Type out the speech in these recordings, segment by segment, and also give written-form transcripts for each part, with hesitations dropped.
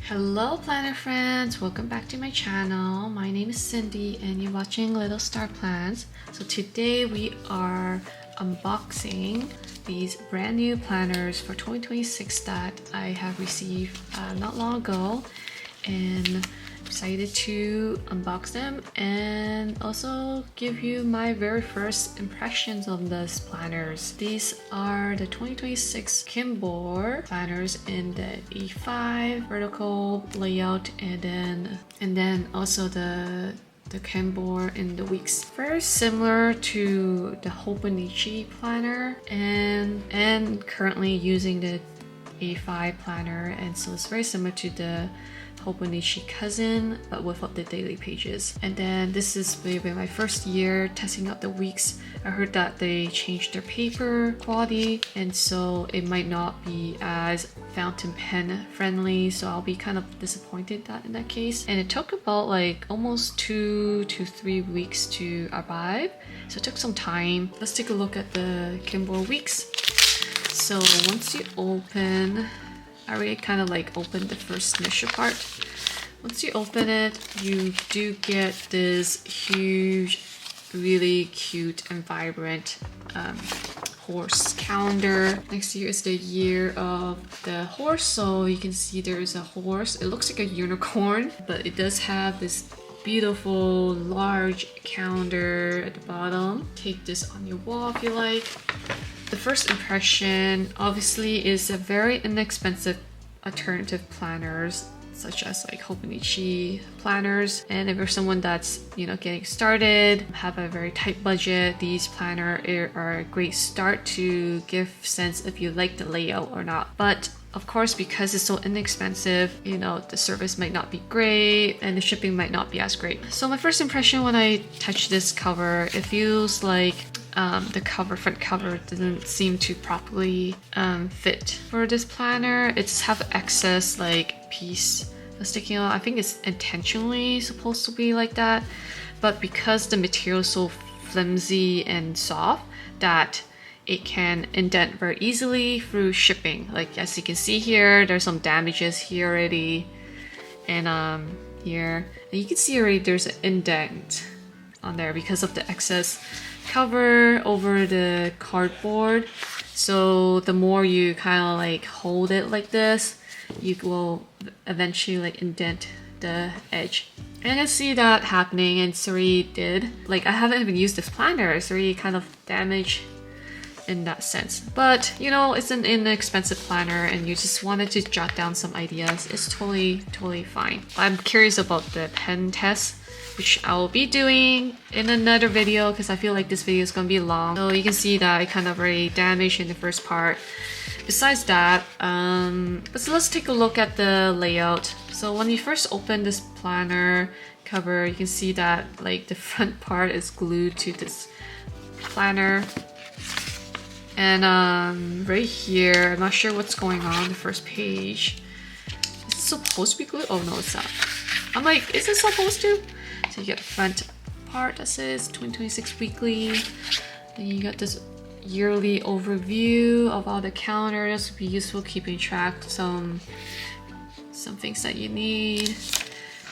Hello planner friends, welcome back to my channel. My name is Cindy and you're watching Little Star Plans. So today we are unboxing these brand new planners for 2026 that I have received not long ago, and excited to unbox them and also give you my very first impressions on these planners. These are the 2026 Kinbor planners in the A5 vertical layout, and then also the Kinbor in the weeks. Very similar to the Hobonichi planner, and currently using the A5 planner, and so it's very similar to the Hobonichi cousin but without the daily pages. And then this is maybe my first year testing out the weeks. I heard that they changed their paper quality, and so it might not be as fountain pen friendly, so I'll be kind of disappointed that in that case. And it took about like almost 2 to 3 weeks to arrive, so it took some time. Let's take a look at the Kinbor weeks. So once you open, I already kind of like opened the first initial part. Once you open it, you do get this huge, really cute and vibrant horse calendar. Next year is the year of the horse, so you can see there is a horse. It looks like a unicorn, but it does have this beautiful large calendar at the bottom. Take this on your wall if you like. The first impression obviously is a very inexpensive alternative planners such as like Hobonichi planners, and if you're someone that's getting started, have a very tight budget, these planners are a great start to give sense if you like the layout or not. But of course, because it's so inexpensive, the service might not be great and the shipping might not be as great. So my first impression when I touch this cover, it feels like the front cover doesn't seem to properly fit for this planner. It's have excess like piece sticking out. I think it's intentionally supposed to be like that, but because the material is so flimsy and soft that it can indent very easily through shipping. Like as you can see here, there's some damages here already, and here, and you can see already there's an indent on there because of the excess cover over the cardboard. So the more you kind of like hold it like this, you will eventually like indent the edge. And I can see that happening, and it's already did. Like I haven't even used this planner, it's already kind of damaged in that sense. But it's an inexpensive planner and you just wanted to jot down some ideas, it's totally fine. I'm curious about the pen test, which I will be doing in another video because I feel like this video is going to be long. So you can see that I kind of already damaged in the first part. Besides that, so let's take a look at the layout. So when you first open this planner cover, you can see that like the front part is glued to this planner. And right here, I'm not sure what's going on the first page. Is it supposed to be glued? Oh no, it's not. I'm like, is it supposed to? So you get the front part that says 2026 weekly. Then you got this yearly overview of all the calendar. This would be useful keeping track of some things that you need.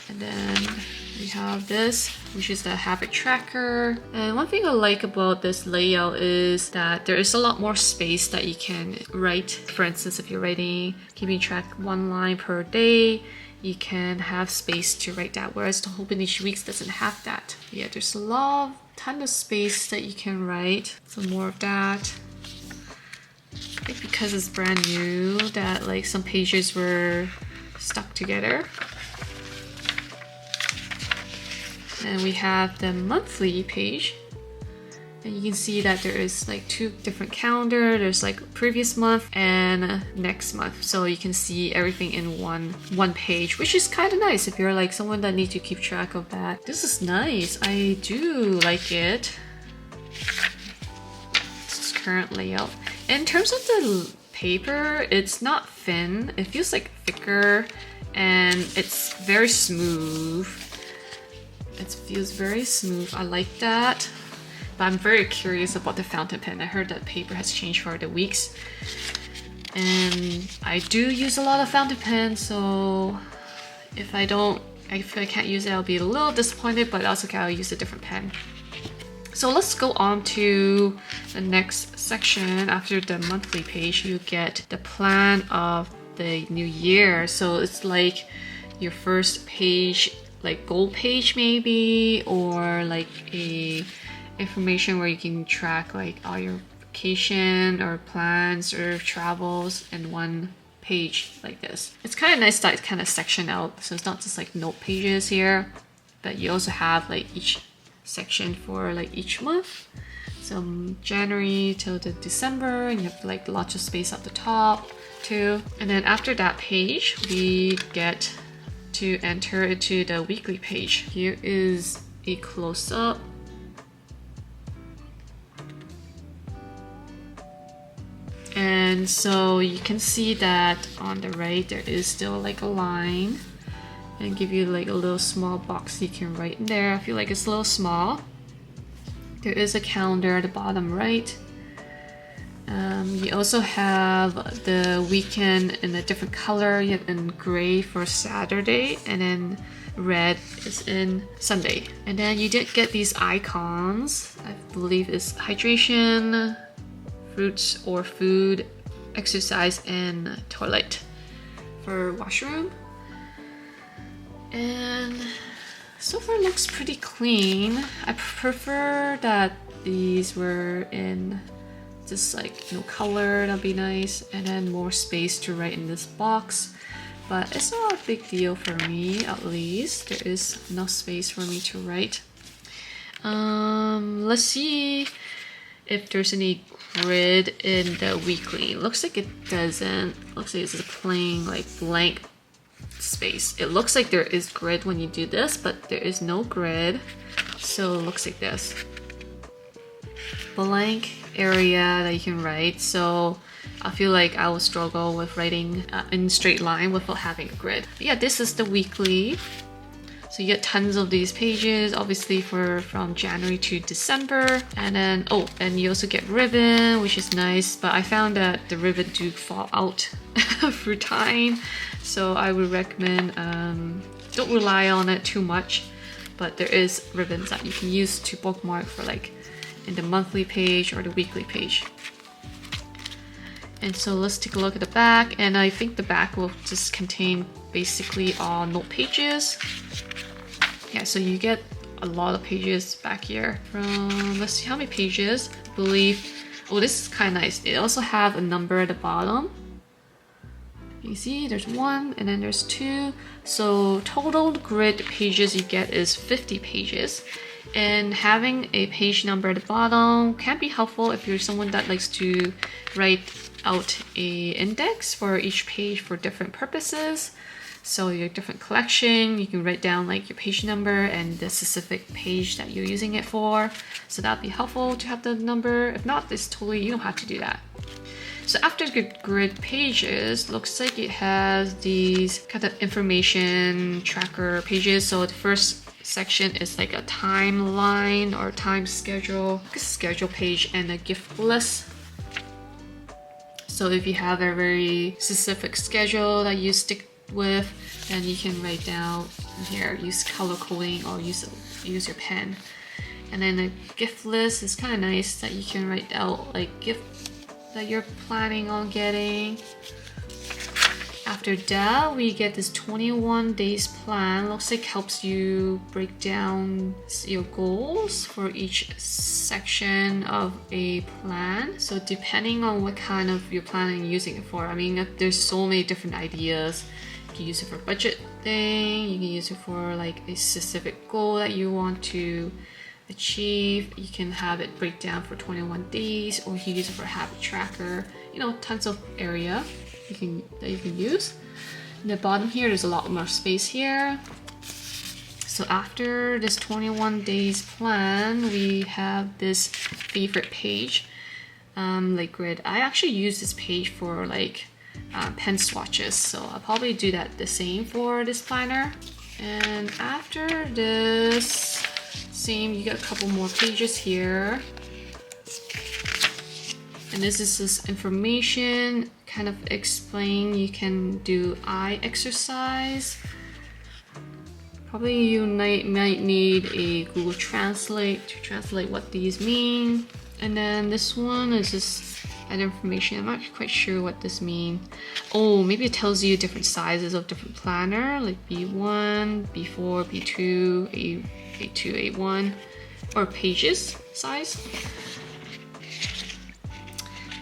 And then we have this, which is the habit tracker. And one thing I like about this layout is that there is a lot more space that you can write. For instance, if you're keeping track 1 line per day, you can have space to write that, whereas the Hobonichi weeks doesn't have that. Yeah, there's a ton of space that you can write. Some more of that. I think because it's brand new that like some pages were stuck together. And we have the monthly page, and you can see that there is like 2 different calendar. There's like previous month and next month, so you can see everything in one page, which is kind of nice if you're like someone that needs to keep track of that. This is nice, I do like it. This is current layout. In terms of the paper, it's not thin, it feels like thicker, and it's very smooth. It feels very smooth. I like that. But I'm very curious about the fountain pen. I heard that paper has changed for the weeks. And I do use a lot of fountain pens, so if I feel I can't use it, I'll be a little disappointed, but that's okay, I'll use a different pen. So let's go on to the next section. After the monthly page, you get the plan of the new year. So it's like your first page, like goal page maybe, or like a information where you can track like all your vacation or plans or travels in one page like this. It's kind of nice that it's kind of sectioned out, so it's not just like note pages here, but you also have like each section for like each month. So January till the December, and you have like lots of space at the top too. And then after that page, we get to enter into the weekly page. Here is a close-up. And so you can see that on the right there is still like a line, and give you like a little small box you can write in there. I feel like it's a little small. There is a calendar at the bottom right. You also have the weekend in a different color. You have in gray for Saturday, and then red is in Sunday. And then you did get these icons. I believe it's hydration, fruits or food, exercise, and toilet for washroom. And so far looks pretty clean. I prefer that these were in just like no color, that'd be nice, and then more space to write in this box. But it's not a big deal for me, at least. There is enough space for me to write. Let's see if there's any grid in the weekly. Looks like it doesn't. Looks like it's a plain like blank space. It looks like there is grid when you do this, but there is no grid. So it looks like this. Blank area that you can write. So I feel like I will struggle with writing in straight line without having a grid. But yeah, this is the weekly. So you get tons of these pages, obviously from January to December. And then, oh, and you also get ribbon, which is nice. But I found that the ribbon do fall out through time. So I would recommend don't rely on it too much. But there is ribbons that you can use to bookmark for like in the monthly page or the weekly page. And so let's take a look at the back, and I think the back will just contain basically all note pages. Yeah, so you get a lot of pages back here from, let's see how many pages, I believe. Oh, this is kind of nice. It also have a number at the bottom. You see there's 1 and then there's 2. So total grid pages you get is 50 pages. And having a page number at the bottom can be helpful if you're someone that likes to write out a index for each page for different purposes. So your different collection, you can write down like your page number and the specific page that you're using it for. So that'd be helpful to have the number. If not, it's totally, you don't have to do that. So after the grid pages, looks like it has these kind of information tracker pages. So the first section is like a timeline or time schedule, like a schedule page, and a gift list. So if you have a very specific schedule that you stick with, then you can write down here, use color coding or use your pen. And then a gift list is kind of nice that you can write out like gift that you're planning on getting. After that, we get this 21 days plan. Looks like helps you break down your goals for each section of a plan. So depending on what kind of you're planning using it for, I mean, there's so many different ideas. You can use it for budget thing. You can use it for like a specific goal that you want to achieve. You can have it break down for 21 days, or you can use it for a habit tracker. You know, tons of area that you can use. In the bottom here, there's a lot more space here. So after this 21 days plan, we have this favorite page, like grid. I actually use this page for like pen swatches, so I'll probably do that the same for this planner. And after this, same, you get a couple more pages here. And this is just information, kind of explain. You can do eye exercise. Probably you might need a Google Translate to translate what these mean. And then this one is just add information. I'm not quite sure what this means. Oh, maybe it tells you different sizes of different planner, like B1, B4, B2, A2, A1, or pages size.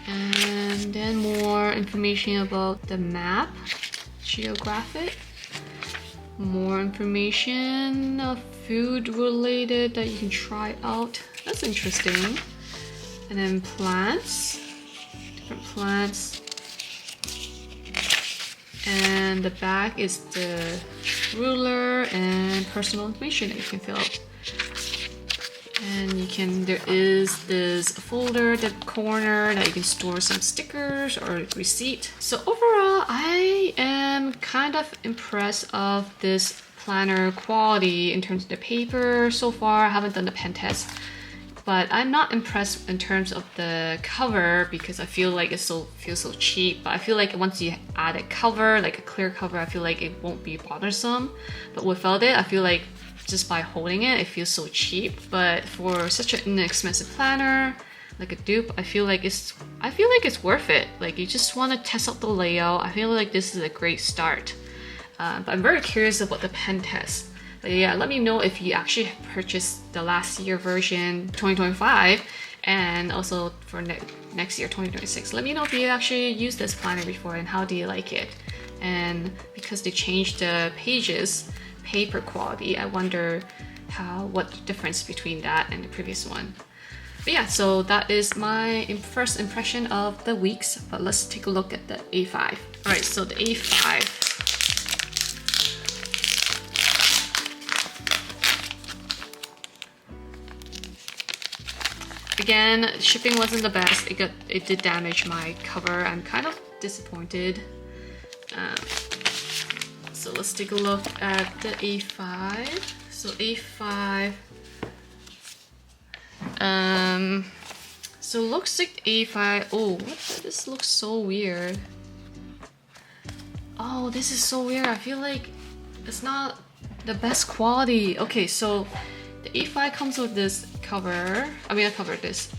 And then more information about the map, geographic. More information of food related that you can try out. That's interesting. And then plants, different plants. And the back is the ruler and personal information that you can fill out. And there is this folder at the corner that you can store some stickers or receipt. So overall, I am kind of impressed of this planner quality in terms of the paper. So far, I haven't done the pen test, but I'm not impressed in terms of the cover because I feel like it feels so cheap. But I feel like once you add a cover, like a clear cover, I feel like it won't be bothersome. But without it, I feel like just by holding it, it feels so cheap. But for such an inexpensive planner, like a dupe, I feel like it's worth it. Like you just want to test out the layout. I feel like this is a great start. But I'm very curious about the pen test. But yeah, let me know if you actually purchased the last year version, 2025, and also for next year, 2026. Let me know if you actually used this planner before and how do you like it. And because they changed the pages, paper quality, I wonder what the difference between that and the previous one. But yeah, so that is my first impression of the weeks. But let's take a look at the A5. All right, so the A5. Again, shipping wasn't the best. It did damage my cover. I'm kind of disappointed. So let's take a look at the A5. So A5. So looks like A5. Oh, this looks so weird. Oh, this is so weird. I feel like it's not the best quality. Okay, so the A5 comes with this cover. This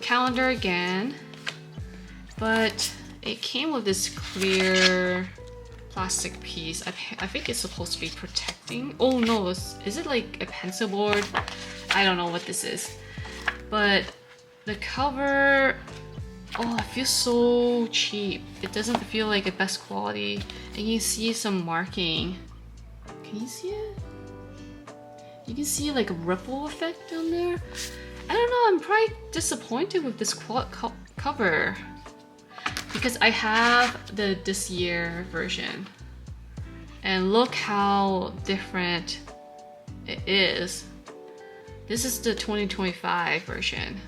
calendar again, but it came with this clear plastic piece. I think it's supposed to be protecting. Oh no, is it like a pencil board? I don't know what this is, but the cover, oh, it feels so cheap. It doesn't feel like the best quality, and you see some marking. Can you see it? You can see like a ripple effect down there. I don't know, I'm probably disappointed with this cover because I have this year version, and look how different it is. This is the 2025 version,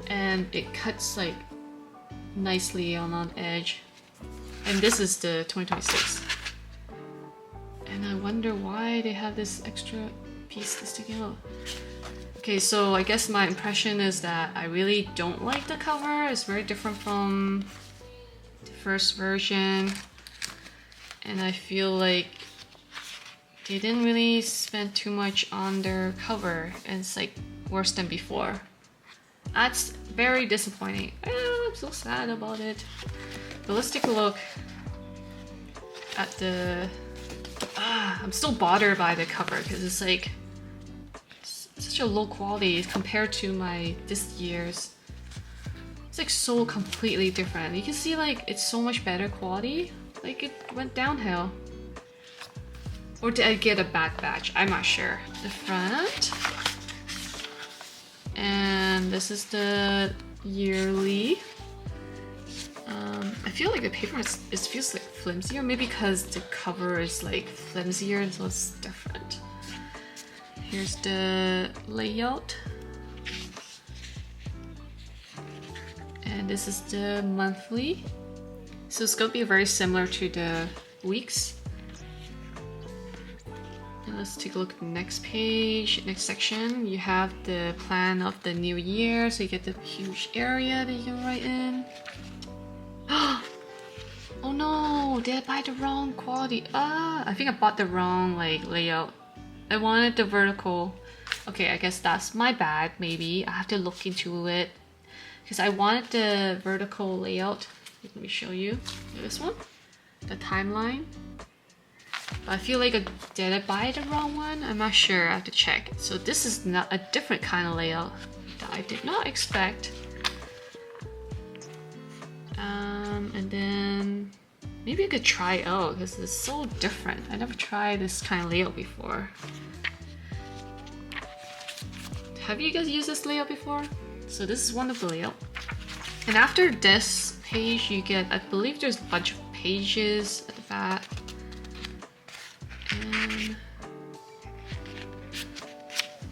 and it cuts like nicely on the edge, and this is the 2026. And I wonder why they have this extra piece sticking out. Okay, so I guess my impression is that I really don't like the cover. It's very different from the first version, and I feel like they didn't really spend too much on their cover, and it's like worse than before. That's very disappointing. I'm so sad about it. But let's take a look at the... I'm still bothered by the cover because it's like such a low quality compared to this year's. It's like so completely different. You can see like it's so much better quality. Like it went downhill. Or did I get a bad batch? I'm not sure. The front. And this is the yearly. I feel like the paper it feels like flimsier, maybe because the cover is like flimsier, so it's different. Here's the layout. And this is the monthly. So it's gonna be very similar to the weeks. And let's take a look at the next page, next section. You have the plan of the new year, so you get the huge area that you can write in. Oh Oh no, did I buy the wrong quality? I think I bought the wrong like layout. I wanted the vertical. Okay, I guess that's my bad, maybe. I have to look into it. Because I wanted the vertical layout. Let me show you. This one. The timeline. But I feel like did I buy the wrong one? I'm not sure, I have to check. So this is not a different kind of layout that I did not expect. And then maybe I could try out because it's so different. I never tried this kind of layout before. Have you guys used this layout before? So this is one of the layout. And after this page, you get, I believe there's a bunch of pages at the back. And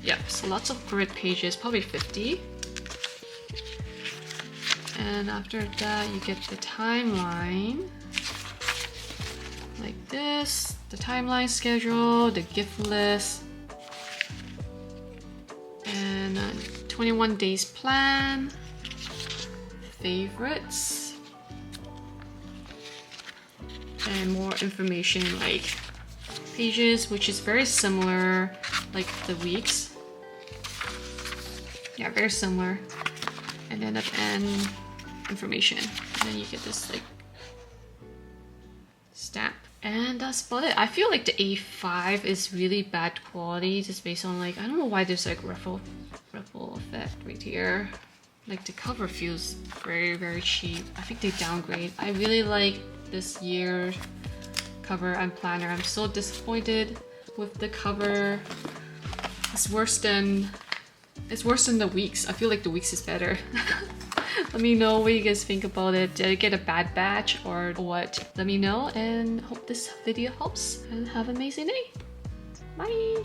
yeah, so lots of grid pages, probably 50. And after that, you get the timeline. Like this, the timeline schedule, the gift list, and 21 days plan, favorites, and more information like pages, which is very similar, like the weeks. Yeah, very similar. And then at the end, information. And then you get this like stamp. And that's about it. I feel like the A5 is really bad quality just based on like, I don't know why there's like ripple effect right here. Like the cover feels very, very cheap. I think they downgrade. I really like this year's cover and planner. I'm so disappointed with the cover. It's worse than the weeks. I feel like the weeks is better. Let me know what you guys think about it. Did I get a bad batch or what? Let me know and hope this video helps and have an amazing day. Bye!